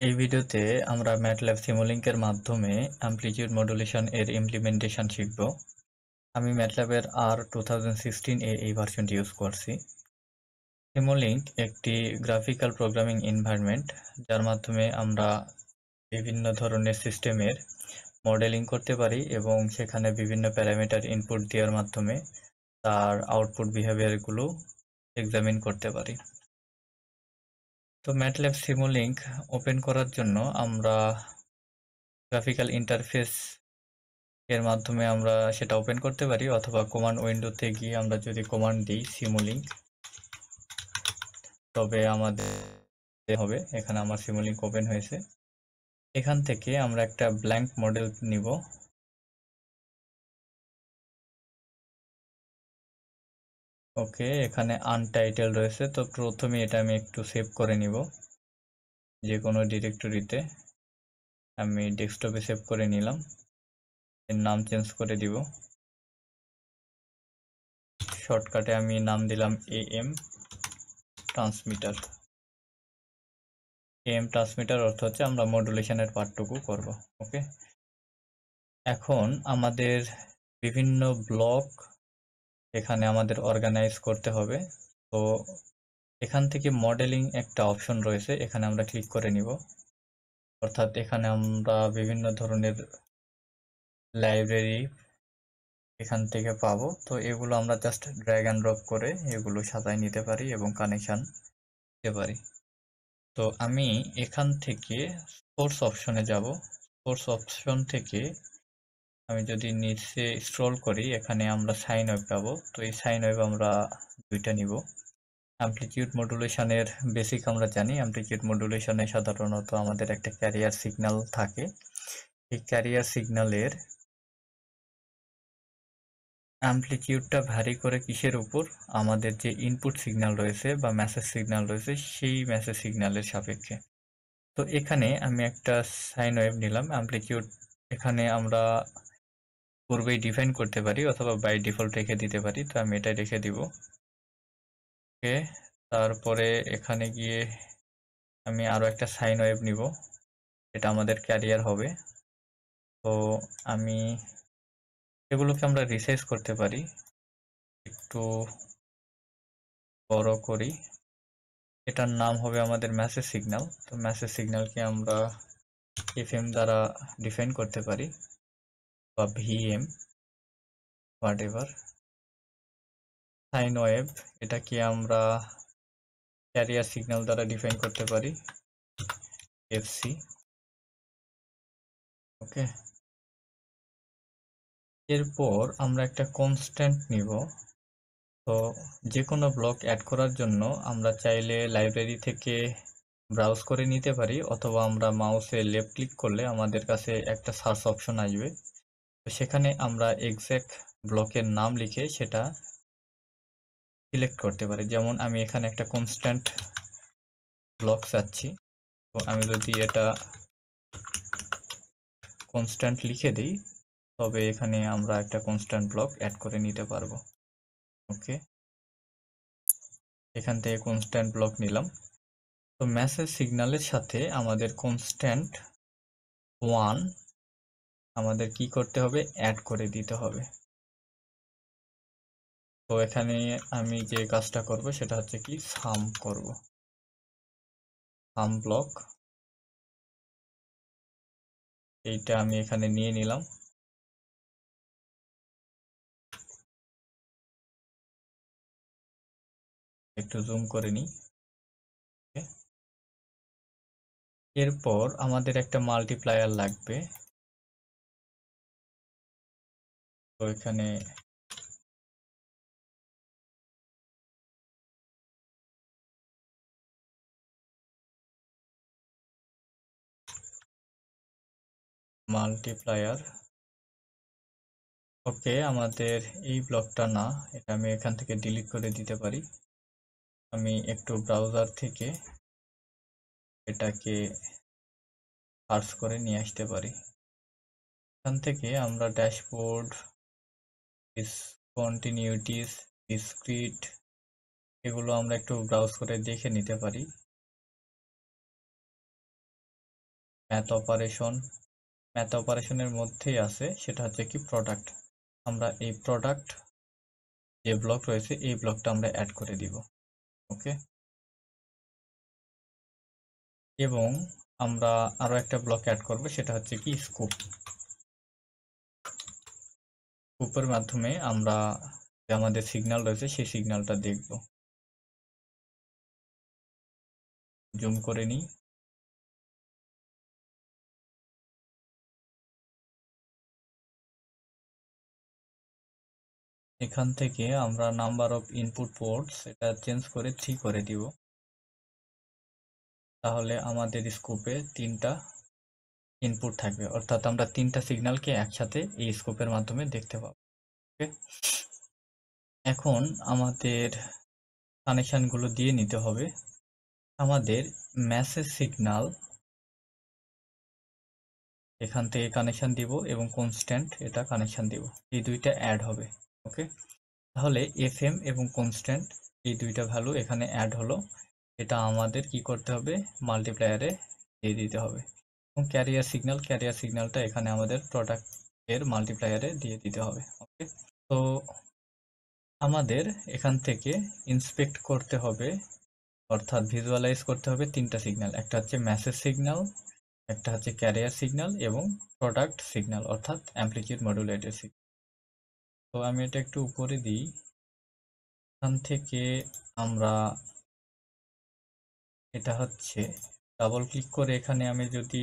এই ভিডিওতে আমরা ম্যাটল্যাব সিমুলিংক এর মাধ্যমে অ্যামপ্লিটিউড মডুলেশন এর ইমপ্লিমেন্টেশন শিখব। আমি ম্যাটল্যাবের R2016 এ এই ভার্সনটি ইউজ করছি। সিমুলিংক একটি গ্রাফিক্যাল প্রোগ্রামিং এনভায়রনমেন্ট যার মাধ্যমে আমরা বিভিন্ন ধরনের সিস্টেমের মডেলিং করতে পারি এবং সেখানে বিভিন্ন প্যারামিটার ইনপুট দেওয়ার মাধ্যমে তার আউটপুট বিহেভিয়ারগুলো এক্সামিন করতে পারি। তো ম্যাটল্যাব সিমুলিংক ওপেন করার জন্য আমরা গ্রাফিক্যাল ইন্টারফেস এর মাধ্যমে আমরা সেটা ওপেন করতে পারি, অথবা কমান্ড উইন্ডোতে গিয়ে আমরা যদি কমান্ড দিই সিমুলিংক, তবে আমাদের হবে। এখানে আমার সিমুলিংক ওপেন হয়েছে। এখান থেকে আমরা একটা ব্ল্যাঙ্ক মডেল নিব। ওকে, এখানে আনটাইটেল রয়েছে, তো প্রথমে এটা আমি একটু সেভ করে নিব যে কোনো ডিরেক্টরিতে। আমি ডেস্কটপে সেভ করে নিলাম। এর নাম চেঞ্জ করে দিব। শর্টকাটে আমি নাম দিলাম AM ট্রান্সমিটার। AM ট্রান্সমিটার অর্থ হচ্ছে আমরা মডুলেশনের পার্টটুকু করব। ওকে, এখন আমাদের বিভিন্ন ব্লক এখানে আমাদের অর্গানাইজ করতে হবে। তো এখান থেকে মডেলিং একটা অপশন রয়েছে, এখানে আমরা ক্লিক করে নিব। অর্থাৎ এখানে আমরা বিভিন্ন ধরনের লাইব্রেরি এখান থেকে পাবো। তো এগুলো আমরা জাস্ট ড্র্যাগ অ্যান্ড ড্রপ করে এগুলো সাজায় নিতে পারি এবং কানেকশন দিতে পারি। তো আমি এখান থেকে সোর্স অপশনে যাব। সোর্স অপশন থেকে আমি যদি নিচে স্ক্রল করি, এখানে আমরা সাইন ওয়েভ পাবো। তো এই সাইন ওয়েভ আমরা দুইটা নিব। অ্যামপ্লিটিউড মডুলেশনের বেসিক আমরা জানি। অ্যামপ্লিটিউড মডুলেশনে সাধারণত আমাদের একটা ক্যারিয়ার সিগন্যাল থাকে। এই ক্যারিয়ার সিগন্যালের অ্যামপ্লিটিউডটা ভ্যারি করে কিসের উপর? আমাদের যে ইনপুট সিগন্যাল রয়েছে বা মেসেজ সিগন্যাল রয়েছে সেই মেসেজ সিগন্যালের সাপেক্ষে। তো এখানে আমি একটা সাইন ওয়েভ নিলাম। অ্যামপ্লিটিউড এখানে আমরা পূর্বেই ডিফাইন করতে পারি অথবা বাই ডিফল্ট রেখে দিতে পারি। তো আমি এটা রেখে দিব। ওকে, তারপরে এখানে গিয়ে আমি আরো একটা সাইন ওয়েভ নিব, এটা আমাদের ক্যারিয়ার হবে। তো আমি এগুলোকে আমরা রিসাইজ করতে পারি, একটু বড় করি। এটার নাম হবে আমাদের মেসেজ সিগন্যাল। তো মেসেজ সিগন্যালকে আমরা FM দ্বারা ডিফাইন করতে পারি বা VM, what ever. Sine wave এটাকে আমরা ক্যারিয়ার সিগন্যাল দ্বারা ডিফাইন করতে পারি, FC। ওকে, এরপর আমরা একটা কনস্ট্যান্ট নিব। তো যে কোনো ব্লক অ্যাড করার জন্য আমরা চাইলে লাইব্রেরি থেকে ব্রাউজ করে নিতে পারি, অথবা আমরা মাউসে লেফট ক্লিক করলে আমাদের কাছে একটা সার্চ অপশন আসবে। তো সেখানে আমরা এক্সাক্ট ব্লকের নাম লিখে সেটা সিলেক্ট করতে পারি। যেমন আমি এখানে একটা কনস্ট্যান্ট ব্লক চাচ্ছি। তো আমি যদি এটা কনস্ট্যান্ট লিখে দিই, তবে এখানে আমরা একটা কনস্ট্যান্ট ব্লক অ্যাড করে নিতে পারবো। ওকে, এখান থেকে কনস্ট্যান্ট ব্লক নিলাম। তো মেসেজ সিগন্যালের সাথে আমাদের কনস্ট্যান্ট 1 আমাদের কি করতে হবে? অ্যাড করে দিতে হবে। তো এখানে আমি যে কাজটা করব সেটা হচ্ছে কি সাম করব। সাম ব্লক এইটা আমি এখানে নিয়ে নিলাম। একটু জুম করে নিই। এরপর আমাদের একটা মাল্টিপ্লায়ার লাগবে। তো এখানে মাল্টিপ্লায়ার। ওকে, আমাদের এই ব্লকটা না, এটা আমি এখান থেকে ডিলিট করে দিতে পারি। আমি একটু ব্রাউজার থেকে এটাকে সার্চ করে নিয়ে আসতে পারি। এখান থেকে আমরা ড্যাশবোর্ড, ডিসকন্টিনিউটিস, ডিসক্রিট, এগুলো আমরা একটু ব্রাউজ করে দেখে নিতে পারি। ম্যাথ অপারেশনের মধ্যেই আছে, সেটা হচ্ছে কি প্রোডাক্ট। আমরা এই প্রোডাক্ট যে ব্লক রয়েছে এই ব্লকটা আমরা অ্যাড করে দিব। ওকে, এবং আমরা আরো একটা ব্লক অ্যাড করব, সেটা হচ্ছে কি স্কুপের মাধ্যমে আমরা যে আমাদের সিগন্যাল রয়েছে সেই সিগন্যালটা দেখব। জুম করে নিই। এখান থেকে আমরা নাম্বার অফ ইনপুট পোর্টস এটা চেঞ্জ করে 3 করে দিব। তাহলে আমাদের স্কোপে 3টা ইনপুট থাকবে, অর্থাৎ আমরা 3টা সিগন্যালকে একসাথে এই স্কোপের মাধ্যমে দেখতে পাবো। ওকে, এখন আমাদের কানেকশনগুলো দিয়ে নিতে হবে। আমাদের মেসেজ সিগন্যাল এখান থেকে কানেকশন দিব এবং কনস্ট্যান্ট এটা কানেকশন দিব, এই দুইটা অ্যাড হবে। ওকে, তাহলে এফএম এবং কনস্ট্যান্ট এই দুইটা ভ্যালু এখানে অ্যাড হলো। এটা আমাদের কি করতে হবে, মাল্টিপ্লায়ারে দিয়ে দিতে হবে। এবং ক্যারিয়ার সিগন্যালটা এখানে আমাদের প্রোডাক্টের মাল্টিপ্লায়ারে দিয়ে দিতে হবে। ওকে, তো আমাদের এখান থেকে ইন্সপেক্ট করতে হবে, অর্থাৎ ভিজুয়ালাইজ করতে হবে 3টা সিগন্যাল। একটা হচ্ছে মেসেজ সিগন্যাল, একটা হচ্ছে ক্যারিয়ার সিগন্যাল এবং প্রোডাক্ট সিগন্যাল অর্থাৎ অ্যামপ্লিটিউড মডুলেটেড সিগন্যাল। তো আমি এটা একটু উপরে দিই। এখান থেকে আমরা এটা হচ্ছে ডাবল ক্লিক করে এখানে আমি যদি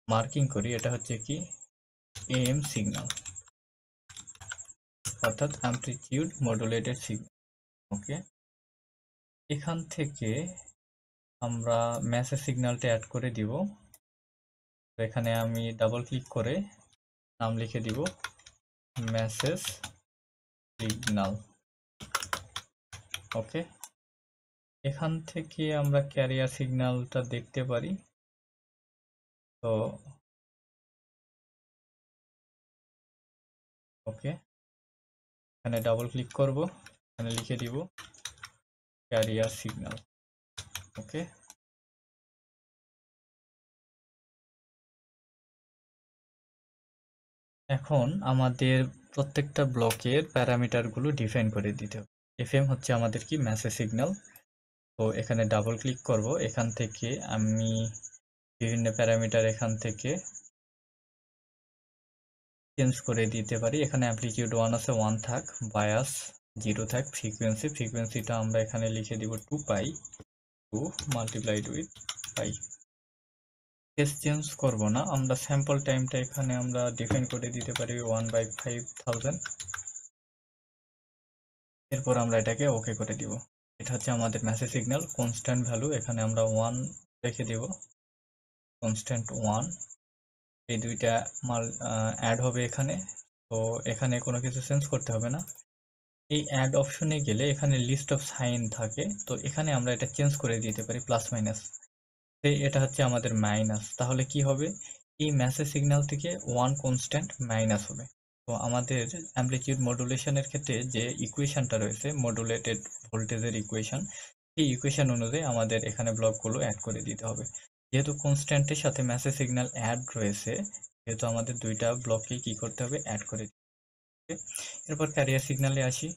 মার্কিং করি, এটা হচ্ছে কি এএম সিগন্যাল অর্থাৎ অ্যামপ্লিটিউড মডুলেটেড সিগন্যাল। ওকে, এখান থেকে আমরা মেসেজ সিগন্যালটা অ্যাড করে দিব। তো এখানে আমি ডাবল ক্লিক করে নাম লিখে দিব মেসেজ সিগন্যাল। ওকে, এখান থেকে আমরা ক্যারিয়ার সিগন্যালটা দেখতে পারি। তো ওকে, এখানে ডাবল ক্লিক করব, এখানে লিখে দিব ক্যারিয়ার সিগন্যাল। ওকে, এখন আমাদের প্রত্যেকটা ব্লকের প্যারামিটারগুলো ডিফাইন করে দিতে হবে। এফএম হচ্ছে আমাদের কি মেসেজ সিগন্যাল। তো এখানে ডাবল ক্লিক করব, এখান থেকে আমি বিভিন্ন প্যারামিটার এখান থেকে চেঞ্জ করে দিতে পারি। এখানে অ্যামপ্লিটিউড 1 আছে, 1 থাক, বায়াস 0 থাক, ফ্রিকোয়েন্সিটা আমরা এখানে লিখে দিব 2 পাই, 2 multiplied with pi. Phase change করব না, আমরা স্যাম্পল টাইমটা এখানে আমরা ডিফাইন করে দিতে পারি 1/5000। এরপর আমরা এটাকে ওকে করে দিব। এটা হচ্ছে আমাদের মেসেজ সিগন্যাল। কনস্ট্যান্ট ভ্যালু এখানে আমরা 1 রেখে দেব, কনস্ট্যান্ট 1। এই দুইটা অ্যাড হবে এখানে। তো এখানে কোনো কিছু চেঞ্জ করতে হবে না। এই অ্যাড অপশনে গেলে এখানে লিস্ট অফ সাইন থাকে, তো এখানে আমরা এটা চেঞ্জ করে দিতে পারি প্লাস মাইনাস। এটা হচ্ছে আমাদের মাইনাস, তাহলে কি হবে, এই মেসেজ সিগন্যাল থেকে 1 কনস্ট্যান্ট মাইনাস হবে। তো আমাদের অ্যামপ্লিটিউড মডুলেশনের ক্ষেত্রে যে ইকুয়েশনটা রয়েছে মডুলেটেড ভোল্টেজের ইকুয়েশন, এই ইকুয়েশন অনুযায়ী আমাদের এখানে ব্লকগুলো অ্যাড করে দিতে হবে। যেহেতু কনস্ট্যান্টের সাথে মেসেজ সিগন্যাল অ্যাড রয়েছে, যেহেতু আমাদের দুইটা ব্লককে কি করতে হবে, অ্যাড করে দিতে হবে। এরপর ক্যারিয়ার সিগন্যালে আসি।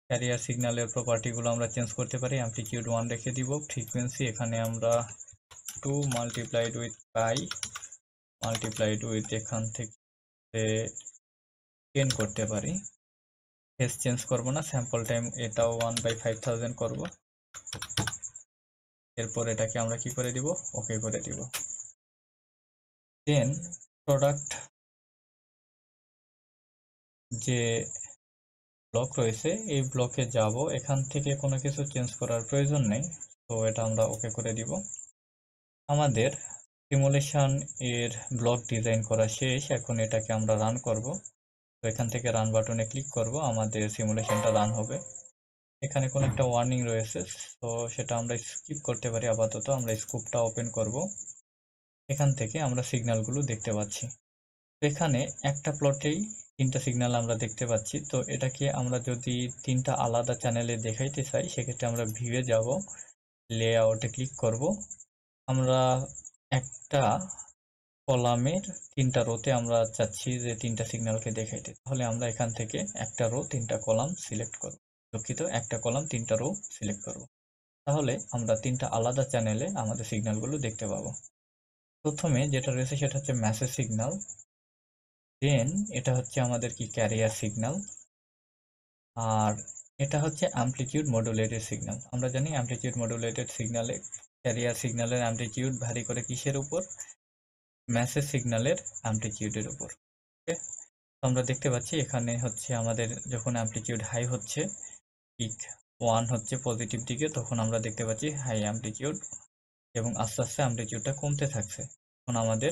ক্যারিয়ার সিগন্যালের প্রপার্টিগুলো আমরা চেঞ্জ করতে পারি। অ্যামপ্লিটিউড 1 রেখে দিব, ফ্রিকোয়েন্সি এখানে আমরা 2 multiplied with pi multiplied with এখান থেকে 10 করতে পারি। ফেজ চেঞ্জ করব না, স্যাম্পল টাইম এটাও 1/5000 করব। এরপর এটাকে আমরা কি করে দিব, ওকে করে দিব। দেন প্রোডাক্ট যে ব্লক রয়েছে এই ব্লকে যাব, এখান থেকে কোনো কিছু চেঞ্জ করার প্রয়োজন নেই, তো এটা আমরা ওকে করে দিব। আমাদের সিমুলেশন এর ব্লক ডিজাইন করা শেষ, এখন এটাকে আমরা রান করব। তো এখান থেকে রান বাটনে ক্লিক করব, আমাদের সিমুলেশনটা রান হবে। এখানে কোনো একটা ওয়ার্নিং রয়েছে, তো সেটা আমরা স্কিপ করতে পারি। আপাতত আমরা স্কোপটা ওপেন করব, এখান থেকে আমরা সিগন্যালগুলো দেখতে পাচ্ছি। তো এখানে একটা প্লটেই 3টা সিগন্যাল আমরা দেখতে পাচ্ছি। তো এটাকে আমরা যদি 3টা আলাদা চ্যানেলে দেখাইতে চাই, সেক্ষেত্রে আমরা ভিউয়ে যাব, লেআউটে ক্লিক করব। আমরা একটা কলামের 3টা রোতে আমরা চাচ্ছি যে 3টা সিগন্যালকে দেখাইতে, তাহলে আমরা এখান থেকে একটা রো 3টা কলাম সিলেক্ট করব। দুঃখিত, একটা কলাম 3টা রো সিলেক্ট করব। তাহলে আমরা 3টা আলাদা চ্যানেলে আমাদের সিগন্যালগুলো দেখতে পাবো। প্রথমে যেটা রয়েছে সেটা হচ্ছে মেসেজ সিগন্যাল, দেন এটা হচ্ছে আমাদের কি ক্যারিয়ার সিগন্যাল, আর এটা হচ্ছে অ্যামপ্লিটিউড মডুলেটেড সিগন্যাল। আমরা জানি অ্যামপ্লিটিউড মডুলেটেড সিগন্যালে ক্যারিয়ার সিগন্যালের অ্যামপ্লিটিউড ভ্যারি করে কিসের উপর? মেসেজ সিগন্যালের অ্যামপ্লিটিউডের উপর। ওকে, তো আমরা দেখতে পাচ্ছি এখানে হচ্ছে আমাদের যখন অ্যামপ্লিটিউড হাই হচ্ছে, পিক 1 হচ্ছে পজিটিভ দিকে, তখন আমরা দেখতে পাচ্ছি হাই অ্যামপ্লিটিউড, এবং আস্তে আস্তে অ্যামপ্লিটিউডটা কমতে থাকছে, এখন আমাদের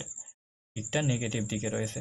পিকটা নেগেটিভ দিকে রয়েছে।